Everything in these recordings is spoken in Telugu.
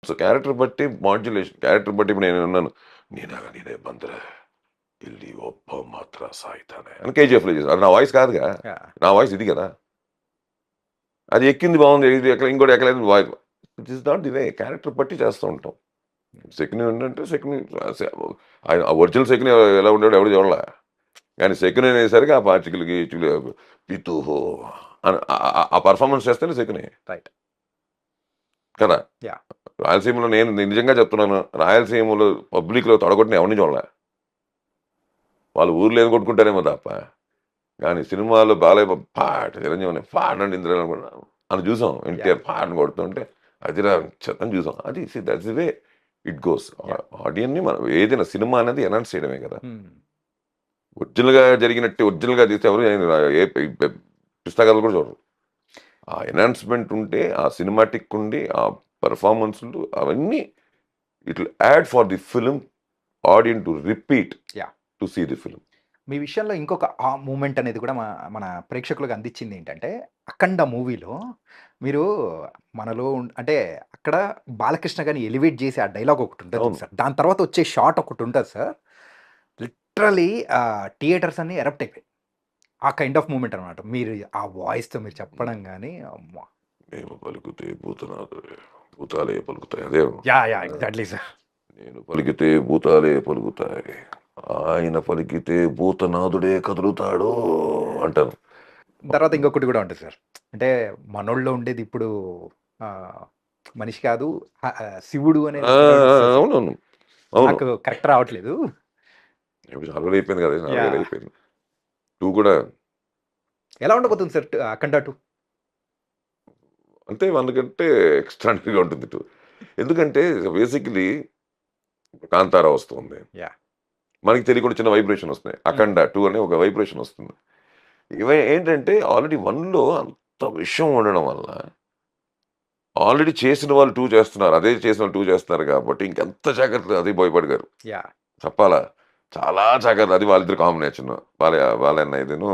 సో క్యారెక్టర్ బట్టి మాడ్యులేషన్, క్యారెక్టర్ బట్టి ఇప్పుడు నేను ఉన్నాను, నేనే బందర ಇಲ್ಲಿ ಒಬ್ಬ మాత్ర సాయితానే అని కేజీఎఫ్లో చేశాను. అది నా వాయిస్ కాదుగా, నా వాయిస్ ఇది కదా. అది ఎక్కింది బాగుంది, ఇది ఎక్కడ ఇంకోటి ఎక్కలేదు voice. It is not the way. Character బట్టి చేస్తూ ఉంటాం. శకుని ఏంటంటే శకుని ఆయన ఒరిజినల్ శకుని ఎలా ఉండేవాడు ఎవడు చూడలే, కానీ శకుని అనేసరికి ఆ పాచికలకి పితుహో అని ఆ పర్ఫార్మెన్స్ చేస్తేనే శకుని రైట్ కదా. రాయలసీమలో నేను నిజంగా చెప్తున్నాను, రాయలసీమలో పబ్లిక్లో తొడగొట్టిన ఎవరిని చూడలే. వాళ్ళు ఊర్లో ఏం కొట్టుకుంటారేమో తప్ప, కానీ సినిమాలో బాలయ్య పాట చిరంజీవి పాడండి ఇంద్ర అని చూసాం. ఎన్టీఆర్ పాటను కొడుతుంటే అది చెత్తని చూసాం. అది that's the way it goes. ఆడియన్ని మనం ఏదైనా సినిమా అనేది ఎనౌన్స్ చేయడమే కదా. ఒరిజినల్గా జరిగినట్టు ఒరిజినల్గా తీస్తే ఎవరు ఏ పుస్తకాలు కూడా చూడరు. ఆ ఎనౌన్స్మెంట్ ఉంటే, ఆ సినిమాటిక్ ఉండి, ఆ పర్ఫార్మెన్స్లు అవన్నీ it will add for the film audience to repeat to see the film. మీ విషయంలో ఇంకొక ఆ మూమెంట్ అనేది కూడా మన ప్రేక్షకులకు అందించింది ఏంటంటే, అఖండ మూవీలో మీరు మనలో అంటే అక్కడ బాలకృష్ణ గారిని ఎలివేట్ చేసి ఆ డైలాగ్ ఒకటి ఉంటుంది సార్. దాని తర్వాత వచ్చే షాట్ ఒకటి ఉంటుంది సార్. లిటరలీ థియేటర్స్ అన్ని ఎరప్ట్ అయిపోయాయి. ఆ కైండ్ ఆఫ్ మూమెంట్ అనమాట. మీరు ఆ వాయిస్తో మీరు చెప్పడం కానీ అమ్మా, మేము పలుకుతే భూతాలే పలుకుతాయి. అదే ఎగ్జాక్ట్లీ సార్. నేను పలికితే భూతాలే పలుకుతాయి, ఆయన పలికితే భూతనాథుడే కదులుతాడు అంటారు. తర్వాత ఇంకొకటి కూడా ఉంటుంది సార్. అంటే మనోళ్ళలో ఉండేది ఇప్పుడు మనిషి కాదు శివుడు అనేది. అవునవును, నాకు కరెక్ట్ రావట్లేదు. చాలా అయిపోయింది కదా, అయిపోయింది. 2 కూడా ఎలా ఉండబోతుంది సార్ అఖండ 2? అంటే 1 కంటే ఎక్స్ట్రాడినరీగా ఉంటుంది 2. ఎందుకంటే బేసిక్లీ కాంతారా వస్తుంది, మనకి తెలియకుండా చిన్న వైబ్రేషన్ వస్తున్నాయి. అఖండ 2 అనే ఒక వైబ్రేషన్ వస్తుంది. ఇవి ఏంటంటే ఆల్రెడీ 1లో అంత విషయం ఉండడం వల్ల ఆల్రెడీ చేసిన వాళ్ళు 2 చేస్తున్నారు, అదే చేసిన వాళ్ళు 2 చేస్తున్నారు కాబట్టి ఇంకెంత జాగ్రత్త. అది భయపడగారు చెప్పాలా, చాలా జాగ్రత్త. అది వాళ్ళిద్దరు కాంబినేషన్, వాళ్ళన్న ఇదేను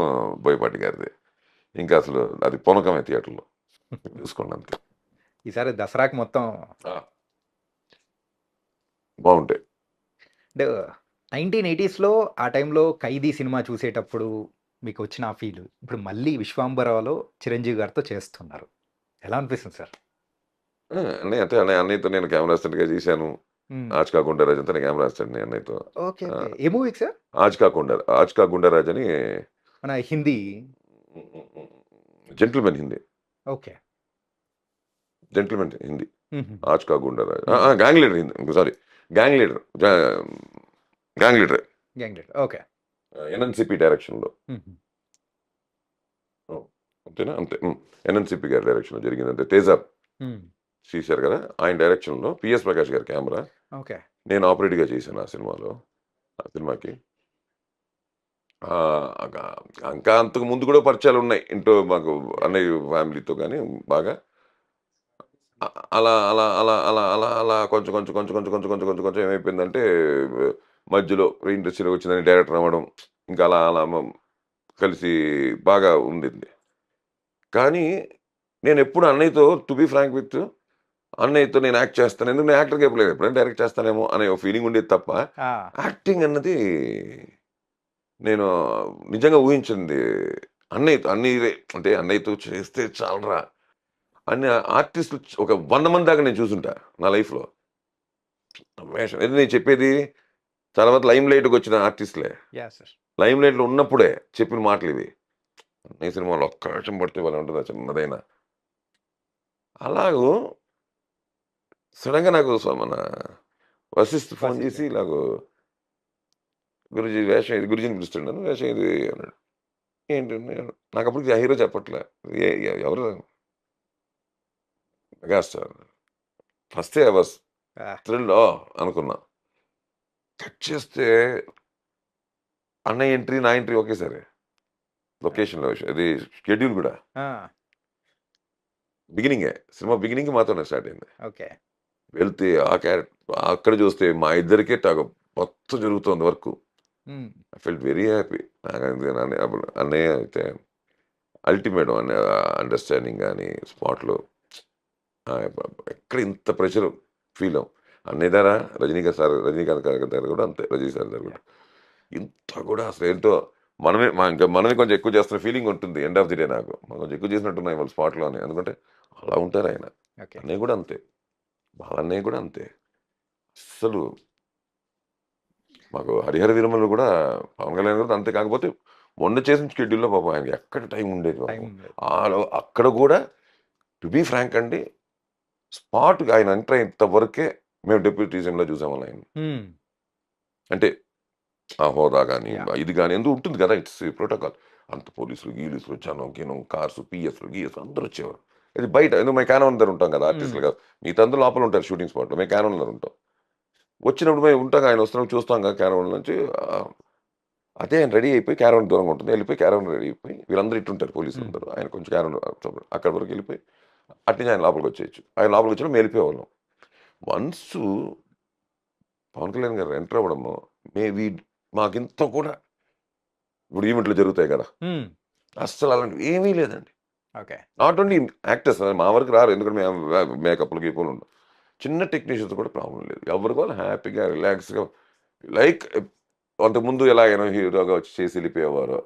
బోయపాటి గారిది. ఇంకా అసలు అది పూనకమే థియేటర్లో చూసుకోండి అంతే. ఈసారి దసరాకి మొత్తం బాగుంటాయి. అంటే 1980స్లో ఆ టైంలో ఖైదీ సినిమా చూసేటప్పుడు మీకు వచ్చిన ఆ ఫీల్ ఇప్పుడు మళ్ళీ విశ్వాంబరావులో చిరంజీవి గారితో చేస్తున్నారు, ఎలా అనిపిస్తుంది సార్? అంటే అన్నయ్యతో నేను కెమెరా అసిస్టెంట్గా చేశాను. ఆజ్ కా గుండారాజ్ అంతా కెమెరా అసిస్టెంట్ అన్నయ్యతో. ఏ మూవీకి సార్? ఆజ్ కా గుండారాజ్ అని మన Hindi Gentleman Hindi. Okay, Gentleman Hindi. Aaj Ka Goonda Raj Gang Leader Hindi, sorry Gang Leader. Okay. NNCP డైరెక్షన్లో అంతేనా? అంతే. ఎన్ఎన్సిపి గారి డైరెక్షన్లో జరిగింది. అంతే. తేజాబ్ చేశారు కదా, ఆయన డైరెక్షన్లో. పిఎస్ ప్రకాష్ గారి కెమెరా, నేను ఆపరేట్గా చేశాను ఆ సినిమాకి. ఇంకా అంతకు ముందు కూడా పరిచయాలు ఉన్నాయి ఇంట్లో మాకు, అన్నయ్య ఫ్యామిలీతో కానీ బాగా. అలా అలా అలా అలా అలా అలా కొంచెం కొంచెం కొంచెం కొంచెం కొంచెం కొంచెం కొంచెం కొంచెం ఏమైపోయిందంటే, మధ్యలో ఇండస్ట్రీలో వచ్చిందని డైరెక్టర్ అవ్వడం, ఇంకా అలా అలా కలిసి బాగా ఉండింది. కానీ నేను ఎప్పుడు అన్నయ్యతో, టు బీ ఫ్రాంక్ విత్, అన్నయ్యతో నేను యాక్ట్ చేస్తాను, ఎందుకు నేను యాక్టర్గా చెప్పలేదు, ఎప్పుడైనా డైరెక్ట్ చేస్తానేమో అనే ఒక ఫీలింగ్ ఉండేది తప్ప, యాక్టింగ్ అన్నది నేను నిజంగా ఊహించింది అన్నయ్యతో. అంటే అన్నయ్యతో చేస్తే చాలరా అన్ని ఆర్టిస్టులు ఒక 100 మంది దాకా నేను చూసుంటా నా లైఫ్లో. వేషం ఏది నేను చెప్పేది, చాలా మంది లైమ్ లైట్కి వచ్చిన ఆర్టిస్టులే, లైమ్ లైట్లో ఉన్నప్పుడే చెప్పిన మాటలు ఇవి. అన్నయ్య సినిమాలో ఒక్క నిమిషం పడితే వాళ్ళు ఉంటుంది చిన్నదైనా. అలాగూ సడన్గా నాకు మన వశిష్ఠ ఫోన్ చేసి ఇలాగూ, గురుజీ వేషం ఇది, గురుజీని పిలుస్తున్నాను, వేషం ఇది అన్నాడు. ఏంటండి నాకు అప్పటికి ఆ హీరో చెప్పట్లే, ఎవరు మెగాస్టార్. ఫస్టే ఐ వాస్ థ్రిల్డ్ అనుకున్నా. కట్ చేస్తే అన్నయ్య ఎంట్రీ, నా ఎంట్రీ ఒకేసారి లొకేషన్లో. ఇది షెడ్యూల్ కూడా బిగినింగే, సినిమా బిగినింగ్ మాతోనే స్టార్ట్ అయింది. ఓకే, వెళ్తే ఆ క్యారెక్టర్ అక్కడ చూస్తే మా ఇద్దరికే మొత్తం జరుగుతుంది work. I felt very happy. అన్నయ్య అయితే అల్టిమేట్ అండర్స్టాండింగ్ కానీ స్పాట్లో ఎక్కడ ఇంత ప్రెషర్ ఫీల్ అవ్వం. అన్నయ్య రజనీకాంత్ గారి దగ్గర కూడా అంతే, రజనీ సార్ దగ్గర కూడా ఇంత కూడా అసలు ఏంటో ఇంకా మనమే కొంచెం ఎక్కువ చేస్తున్న ఫీలింగ్ ఉంటుంది ఎండ్ ఆఫ్ ది డే. నాకు మనం కొంచెం ఎక్కువ చేసినట్టున్నాయి వాళ్ళ స్పాట్లోనే, ఎందుకంటే అలా ఉంటారు ఆయన. ఓకే. అన్నయ్య కూడా అంతే, వాళ్ళ అన్నయ్య కూడా అంతే. అస్సలు మాకు హరిహర వీరమలు కూడా పవన్ కళ్యాణ్ గారు అంతే. కాకపోతే మొన్న చేసిన షెడ్యూల్లో పాపం ఆయనకి ఎక్కడ టైం ఉండేది టైం పాపం. అక్కడ కూడా టు బీ ఫ్రాంక్ అండి, స్పాట్గా ఆయన ఎంటర్ అయ్యేంత వరకే మేము డిప్యూటీ సీఎంలో చూసాము ఆయన. అంటే ఆ హోదా కానీ ఇది కానీ ఎందుకు ఉంటుంది కదా, ఇట్స్ ప్రోటోకాల్. అంత పోలీసులు గీలీసులు జనం కార్స్ పిఎస్లు గీఎస్లు అందరూ వచ్చేవారు. ఇది బయట ఎందుకు మేము క్యానోన్ దగ్గర ఉంటాం కదా ఆర్టిస్టులు కాదు, మిగతా అందరూ లోపల ఉంటారు షూటింగ్ స్పాట్లో, మేము క్యానోన్ దగ్గర ఉంటాం. వచ్చినప్పుడు మేము ఉంటాం, ఆయన వస్తున్నాం చూస్తాం కదా క్యారవన్ నుంచి. అదే ఆయన రెడీ అయిపోయి క్యారవన్ దూరంగా ఉంటుంది, వెళ్ళిపోయి క్యారవన్ రెడీ అయిపోయి వీళ్ళందరూ ఇట్టుంటారు పోలీసులు అందరూ, ఆయన కొంచెం క్యారవన్ అక్కడ వరకు వెళ్ళిపోయి అట్నుంచి ఆయన లోపలికి వచ్చేయచ్చు. ఆయన లోపలికి వచ్చినా మేము వెళ్ళిపోయేవాళ్ళం. వన్స్ పవన్ కళ్యాణ్ గారు ఎంటర్ అవ్వడము మాకింత కూడా ఇప్పుడు ఈవెంట్లు జరుగుతాయి కదా, అస్సలు అలాంటివి ఏమీ లేదండి. ఓకే. నాట్ ఓన్లీ యాక్టర్స్, మా వరకు రారు, ఎందుకంటే మేము మేకప్లు గీపులు ఉండవు. చిన్న టెక్నీషియన్స్ కూడా ప్రాబ్లం లేదు, ఎవరికి వాళ్ళు హ్యాపీగా రిలాక్స్గా లైక్ అంతకుముందు ఎలాగైనా హీరోగా వచ్చి చేసి వెళ్ళిపోయేవారు.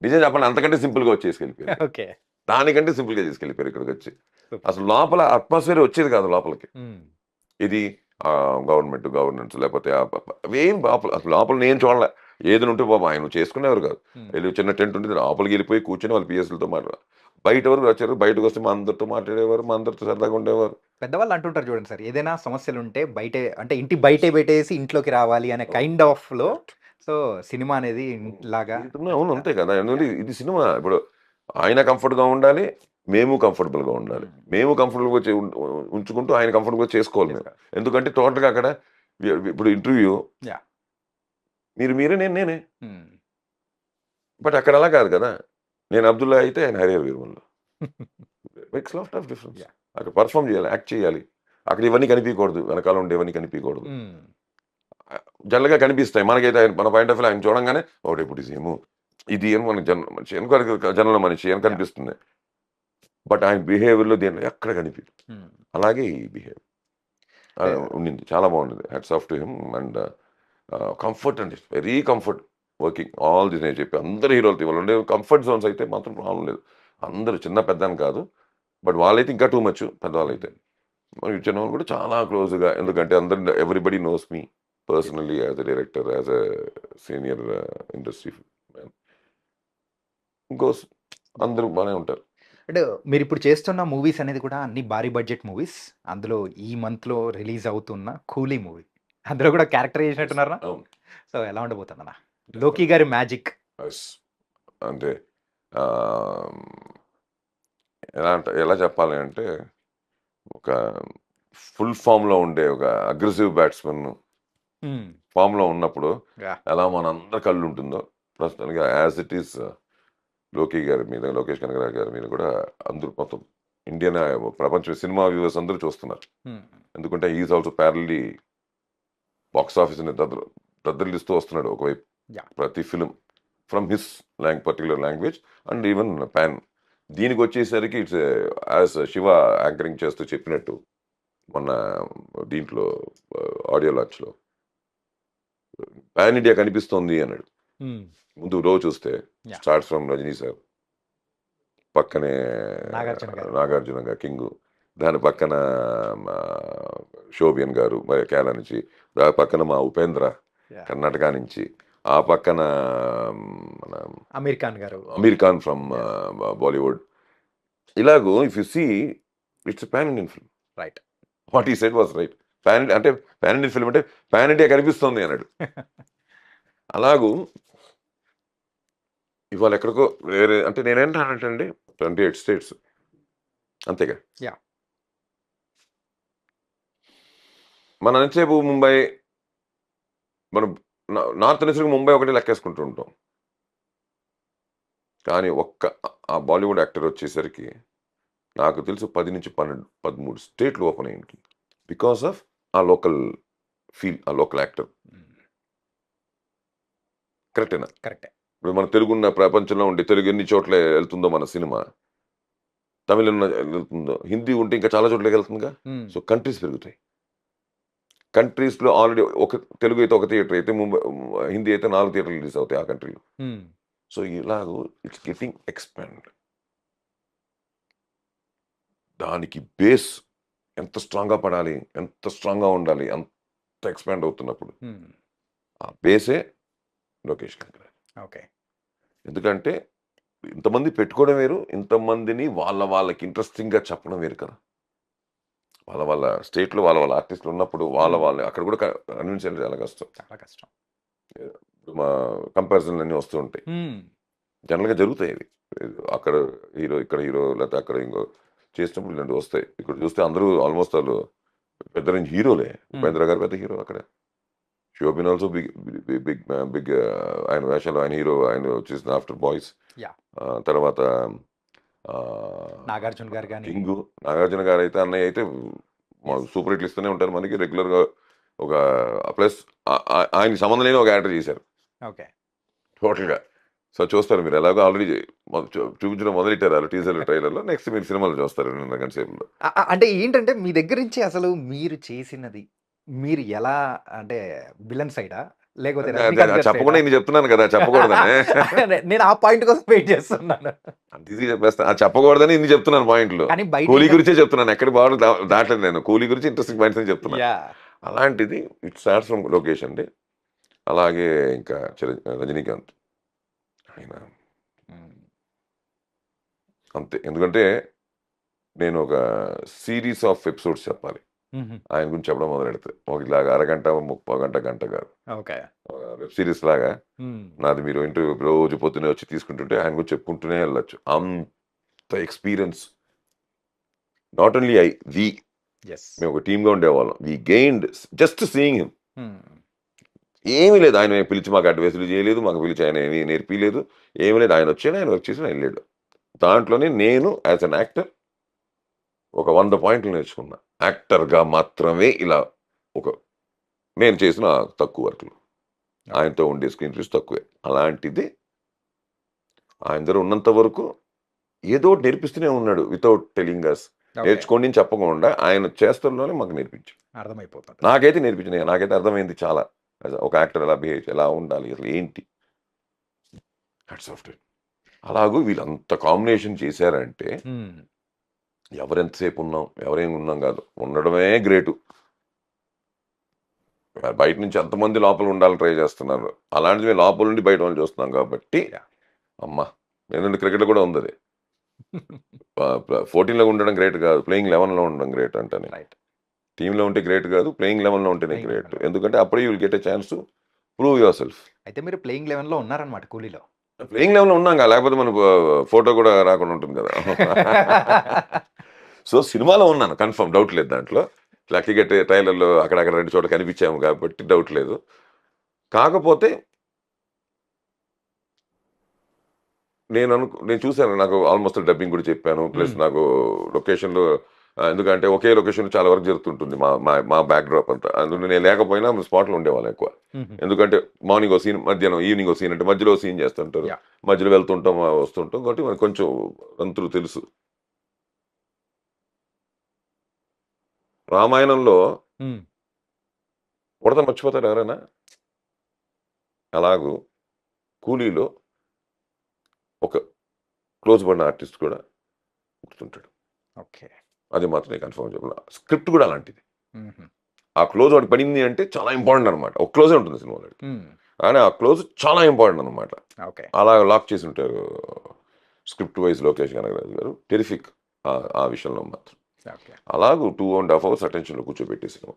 నిజం చెప్పండి, అంతకంటే సింపుల్గా వచ్చేసి వెళ్ళిపోయారు. ఓకే. దానికంటే సింపుల్గా చేసుకెళ్ళిపోయారు ఇక్కడికి వచ్చి. అసలు లోపల అట్మాస్ఫియర్ వచ్చేది కాదు లోపలికి. ఇది గవర్నెన్స్ లేకపోతే ఏం లోపల నేను చూడలే. ఏదైనా ఉంటే బాబు ఆయన చేసుకునేవారు కాదు. వెళ్ళి చిన్న టెంట్ ఉంటుంది, లోపలికి వెళ్ళిపోయి కూర్చొని వాళ్ళు పిఎస్లతో మాట్లాడారు. బయట వరకు వచ్చారు, బయటకు వస్తే మా అందరితో మాట్లాడేవారు, మా అందరితో సరదాగా ఉండేవారు. పెద్దవాళ్ళు అంటుంటారు చూడండి సార్, ఏదైనా సమస్యలు ఉంటే బయటే, అంటే ఇంటి బయటే పెట్టేసి ఇంట్లోకి రావాలి అనే కైండ్ ఆఫ్ లో. సో సినిమా అనేది లాగా. అవును, అంతే కదా. ఎందుకంటే ఇది సినిమా. ఇప్పుడు ఆయన కంఫర్ట్గా ఉండాలి, మేము కంఫర్టబుల్గా ఉండాలి. మేము కంఫర్టబుల్గా ఉంచుకుంటూ ఆయన కంఫర్టబుల్గా చేసుకోవాలి మేము. ఎందుకంటే టోటల్గా అక్కడ ఇప్పుడు ఇంటర్వ్యూ మీరే నేనే. బట్ అక్కడ అలా కాదు కదా, నేను అబ్దుల్లా అయితే ఆయన హరిహర వీరమల్లో. Makes lot of difference. అక్కడ పర్ఫామ్ చేయాలి, యాక్ట్ చేయాలి. అక్కడ ఇవన్నీ కనిపించకూడదు, వెనకాల ఉండే ఇవన్నీ కనిపించకూడదు. జనరల్గా కనిపిస్తాయి మనకైతే. మన పాయింట్ ఆఫ్ వ్యూ ఆయన చూడంగానే ఓ డిప్యూటీ సీఎం ఇది అని మనకి మనిషి జనంలో మనిషి అని కనిపిస్తుంది. బట్ ఆయన బిహేవియర్లో దేనిలో ఎక్కడ కనిపించదు. అలాగే ఈ బిహేవియర్ ఉండింది, చాలా బాగుంది. Hats off to him. And comfort అండి, very comfort working all this. నేను చెప్పి అందరు హీరోలతో ఇవాళ ఉండే కంఫర్ట్ జోన్స్ అయితే మాత్రం ప్రాబ్లం లేదు. అందరూ చిన్న పెద్ద అని కాదు, బట్ వాళ్ళైతే ఇంకా టూ మచ్. పెద్దవాళ్ళు అయితే చిన్న వాళ్ళు కూడా చాలా క్లోజ్గా, ఎందుకంటే అందరు everybody knows me personally as a director, as a senior industry man. ఇంకోస్ అందరూ బాగానే ఉంటారు. అంటే మీరు ఇప్పుడు చేస్తున్న మూవీస్ అనేది కూడా అన్ని భారీ బడ్జెట్ మూవీస్. అందులో ఈ మంత్లో రిలీజ్ అవుతున్న కూలీ మూవీ, అందులో కూడా క్యారెక్టర్ చేసినట్టున్నారా? సో ఎలా ఉండబోతుందన్న లోకి గారి మ్యాజిక్? అంటే ఎలా చెప్పాలి అంటే, ఒక ఫుల్ ఫామ్లో ఉండే ఒక అగ్రెసివ్ బ్యాట్స్మెన్ ఫామ్లో ఉన్నప్పుడు ఎలా మన అందరి కళ్ళు ఉంటుందో, ప్రస్తుతానికి యాజ్ ఇట్ ఈస్ లోకి గారి మీద, లోకేష్ కనగరాజు గారి మీద కూడా అందరూ మొత్తం ఇండియన్ ప్రపంచ సినిమా వ్యూవర్స్ అందరూ చూస్తున్నారు. ఎందుకంటే ఈజ్ ఆల్సో ప్యారల్లీ బాక్స్ ఆఫీస్ని దద్దరిల్లిస్తూ వస్తున్నాడు ఒకవైపు. ప్రతి film from his particular language and even pan. దీనికి వచ్చేసరికి ఇట్స్ యాజ్ శివ యాంకరింగ్ చేస్తూ చెప్పినట్టు మొన్న దీంట్లో ఆడియో లాంచ్లో పాన్ ఇండియా కనిపిస్తోంది అన్నాడు. ముందు రో చూస్తే స్టార్ట్స్ ఫ్రమ్ రజనీ సార్, పక్కనే నాగార్జున గారు కింగ్, దాని పక్కన శోభియన్ గారు కేరళ నుంచి, దాని పక్కన మా ఉపేంద్ర కర్ణాటక నుంచి, ఆ పక్కన మన అమీర్ ఖాన్ ఫ్రమ్ బాలీవుడ్. ఇలాగో if you see it's pan Indian film. Right, what he said was right. Pan Indian film అంటే పాన్ ఇండియా కనిపిస్తోంది అన్నాడు. అలాగూ ఇవాళ ఎక్కడికో వేరే, అంటే నేనేంటానంటే 28 స్టేట్స్ అంతేగా. మన ఎంతసేపు ముంబై, మనం నార్త్ నుంచి ముంబై ఒకటి లెక్కేసుకుంటూ ఉంటాం. కానీ ఆ బాలీవుడ్ యాక్టర్ వచ్చేసరికి నాకు తెలుసు 10 నుంచి 12, 13 స్టేట్లు ఓపెన్ అయ్యింది. బికాస్ ఆఫ్ ఆ లోకల్ ఫీల్, ఆ లోకల్ యాక్టర్. కరెక్టేనా? కరెక్టే. ఇప్పుడు మన తెలుగున్న ప్రపంచంలో ఉండే తెలుగు ఎన్ని చోట్ల వెళ్తుందో మన సినిమా, తమిళం వెళ్తుందో, హిందీ ఉంటే ఇంకా చాలా చోట్లకి వెళ్తుందిగా. హ్మ్. సో కంట్రీస్ పెరుగుతాయి. కంట్రీస్‌లో ఆల్రెడీ ఒక తెలుగు అయితే ఒక థియేటర్ అయితే హిందీ అయితే 4 థియేటర్లు రిలీజ్ అవుతాయి ఆ కంట్రీలో. హ్మ్. సో ఇలాగూ ఇట్స్ గెట్టింగ్ ఎక్స్‌పాండ్. దానికి బేస్ ఎంత స్ట్రాంగ్‌గా పడాలి, ఎంత స్ట్రాంగ్‌గా ఉండాలి, అంత ఎక్స్‌పాండ్ అవుతున్నప్పుడు హ్మ్. ఆ బేసే లోకేష్ కనగరాజు. ఓకే. ఎందుకంటే ఇంతమంది పెట్టుకోవడం వేరు, ఇంతమందిని వాళ్ళకి ఇంట్రెస్టింగ్‌గా చెప్పడం వేరు కదా! వాళ్ళ స్టేట్‌లో వాళ్ళ ఆర్టిస్ట్‌లు ఉన్నప్పుడు హ్మ్. వాళ్ళని అక్కడ కూడా కన్విన్స్ చేయడం చాలా కష్టం. చాలా కష్టం. మా కంపారిజన్‌లన్నీ వస్తూ ఉంటాయి. హ్మ్. జనరల్‌గా జరుగుతాయి అవి. అక్కడ హీరో, ఇక్కడ హీరో లేకపోతే అక్కడ ఇంకో చేసినప్పుడు ఇలాంటివి వస్తాయి. ఇక్కడ చూస్తే అందరూ ఆల్‌మోస్ట్ ఆల్ పెద్ద రేంజ్ హీరోలే. హ్మ్. ఉపేంద్ర గారు పెద్ద హీరో అక్కడ. శోభిన్ ఆల్సో బిగ్ ఆయన వేషాలు ఆయన హీరో ఆయన చేసిన 'ఆఫ్టర్ బాయ్స్' యాహ్! తర్వాత ఆహ్, 'నాగార్జున' గారు గాని 'కింగు', నాగార్జున గారైతే అన్నయ్య అయితే యెస్. సూపర్ హిట్లు ఇస్తూనే ఉంటారు మనకి రెగ్యులర్‌గా ఒక ప్లస్ ఆయనకి సంబంధం లేని ఒక యాక్టర్ చేశారు ఓకే. టోటల్‌గా. సో, చూస్తారు మీరు ఎలాగో ఆల్రెడీ చూపించడం మొదలెట్టారు ఆళ్ళు టీజర్‌లు, ట్రైలర్‌లో. నెక్స్ట్ మీరు సినిమాలో చూస్తారు 2:30 గంటల సేపులో. అంటే ఏంటంటే మీ దగ్గర నుంచి అసలు మీరు చేసినది, మీరు ఎలా అంటే విలన్ సైడా? లేకపోతే అదే అదే రజనీకాంత్ అది గారి సైడా? చెప్పకుండా ఇన్ని చెప్తున్నాను కదా! చెప్పకూడదనే. నేను ఆ పాయింట్ కోసం వెయిట్ చేస్తున్నాను. అంత ఈజీగా చెప్పేస్తా. అది చెప్పకూడదని ఇన్ని చెప్తున్నాను పాయింట్లు. కానీ బయట కూలీ ఏంటంటే గురించే చెప్తున్నాను. ఎక్కడి బార్డర్ దాటలేదు నేను. కూలీ గురించి ఇంట్రెస్టింగ్ పాయింట్స్ అని చెప్తున్నా. యాహ్! అలాంటిది ఇట్ స్టార్ట్స్ ఫ్రమ్ లోకేష్ అండి. అలాగే ఇంకా 'రజనీకాంత్' ఆయన హ్మ్. అంతే. ఎందుకంటే నేను ఒక సీరీస్ ఆఫ్ ఎపిసోడ్స్ చెప్పాలి. హుహు. ఆయన గురించి చెప్పడం మొదలెడితే. ఒక ఇలాగ అరగంట, ముప్పావుగంట, గంట కాదు. ఓకే. వెబ్ సీరీస్ లాగా హ్మ్. నాది మీరు ఇంటర్వ్యూ రోజు పొద్దున్నే వచ్చి తీసుకుంటుంటే ఆయన గురించి చెప్పుకుంటూనే వెళ్ళొచ్చు. అంత experience not only we yes. మేము ఒక టీమ్‌గా ఉండేవాళ్ళం. We gained just seeing him. Hmm. ఏమీ లేదు. ఆయన పిలిచి మాకు అడ్వైస్‌లు చేయలేదు. మాకు పిలిచి ఆయన ఏమి నేర్పియలేదు. ఏమి లేదు. ఆయన వచ్చాడు. ఆయన వర్క్ చేసాడు. ఆయన ఎళ్ళాడు. దాంట్లోనే నేను యాస్ ఎన్ యాక్టర్ ఒక 100 పాయింట్లు నేర్చుకున్నా. యాక్టర్‌గా మాత్రమే ఇలా ఒక నేను చేసిన తక్కువ వర్కులు. ఓకే. ఆయనతో ఉండే స్క్రీన్ ప్లేస్ తక్కువే. అలాంటిది ఆయన దగ్గర ఉన్నంత వరకు ఏదో ఒకటి నేర్పిస్తూనే ఉన్నాడు. Without telling us. ఓకే. నేర్చుకోండి అని చెప్పకుండా ఆయన చేష్టల్లోనే మాకు నేర్పించాడు. అర్థమైపోతుంటది. నాకైతే నేర్పించినాయి. నాకైతే అర్థమైంది చాలా. ఒక యాక్టర్ ఎలా బిహేవ్ ఎలా ఉండాలి? అసలు ఏంటి? Hats off to him. అలాగూ వీళ్ళంత కాంబినేషన్ చేశారంటే హ్మ్. ఎవరెంతసేపు ఉన్నాం, ఎవరేమి ఉన్నాం కాదు. ఉండడమే గ్రేటు. బయట నుంచి ఎంతమంది లోపల ఉండాలని ట్రై చేస్తున్నారు. అలాంటిది మేము లోపల నుండి బయట వాళ్ళని చూస్తున్నాం కాబట్టి యాహ్! అమ్మ! ఎందుకంటే క్రికెట్‌లో కూడా ఉందది. 14లో ఉండడం గ్రేట్ కాదు. ప్లేయింగ్ 11లో ఉండడం గ్రేట్ అంటా నేను. రైట్. టీమ్‌లో ఉంటే గ్రేట్ కాదు. ప్లేయింగ్ 11లో ఉంటేనే ప్లేయింగ్ గ్రేట్. 11లో. ఎందుకంటే అప్పుడే you will get a chance to prove your self. అయితే మీరు ప్లేయింగ్ 11లో ఉన్నారన్నమాట 'కూలీలో'. ప్లేయింగ్ 11లో ఉన్నాంగా లేకపోతే మనకు ఫోటో కూడా రాకుండా ఉంటుంది కదా! సో, సినిమాలో ఉన్నాను కన్ఫర్మ్ డౌట్ లేదు దాంట్లో. లక్కీగా ట్రైలర్‌లో అక్కడక్కడ 2 చోట్ల కనిపించాము కాబట్టి డౌట్ లేదు. కాకపోతే నేను చూసాను. నాకు ఆల్‌మోస్ట్ డబ్బింగ్ కూడా చెప్పాను. ప్లస్ హ్మ్. నాకు లొకేషన్‌లో ఎందుకంటే ఒకే లొకేషన్‌లో చాలా వర్క్ జరుగుతుంటుంది. మా మా మా బ్యాక్ డ్రాప్ అంతా. అందులో నేను లేకపోయినా స్పాట్‌లో ఉండేవాళ్ళం ఎక్కువ. హుహు. ఎందుకంటే మార్నింగ్ ఓ సీన్, మధ్యాహ్నం ఈవినింగ్ ఓ సీన్ అంటే మధ్యలో ఓ సీన్ చేస్తుంటారు. యాహ్! మధ్యలో వెళ్తుంటాం, వస్తుంటాం. కాబట్టి మనకు కొంచెం తంతులు తెలుసు. రామాయణంలో హ్మ్. ఉడత మర్చిపోతారా ఎవరైనా? అలాగూ కూలీలో ఒక క్లోజ్ పడిన ఆర్టిస్ట్ కూడా గుర్తుంటాడు. ఓకే. అది మాత్రం నేను కన్ఫర్మ్‌గా చెప్పగలను. స్క్రిప్ట్ కూడా అలాంటిది. హుహు. ఆ క్లోజ్ వాడికి పడింది అంటే చాలా ఇంపార్టెంట్ అనమాట. ఒక క్లోజే ఉంటుంది సినిమాలో. హ్మ్. కానీ ఆ క్లోజ్ చాలా ఇంపార్టెంట్ అనమాట. ఓకే. అలా లాక్ చేసి ఉంటారు. స్క్రిప్ట్ వైస్ లోకేష్ కనగరాజు గారు. టెరిఫిక్ ఆ విషయంలో మాత్రం. ఓకే. అలాగూ 2 ½ అవర్స్ అటెన్షన్‌లో కూర్చోబెట్టే సినిమా.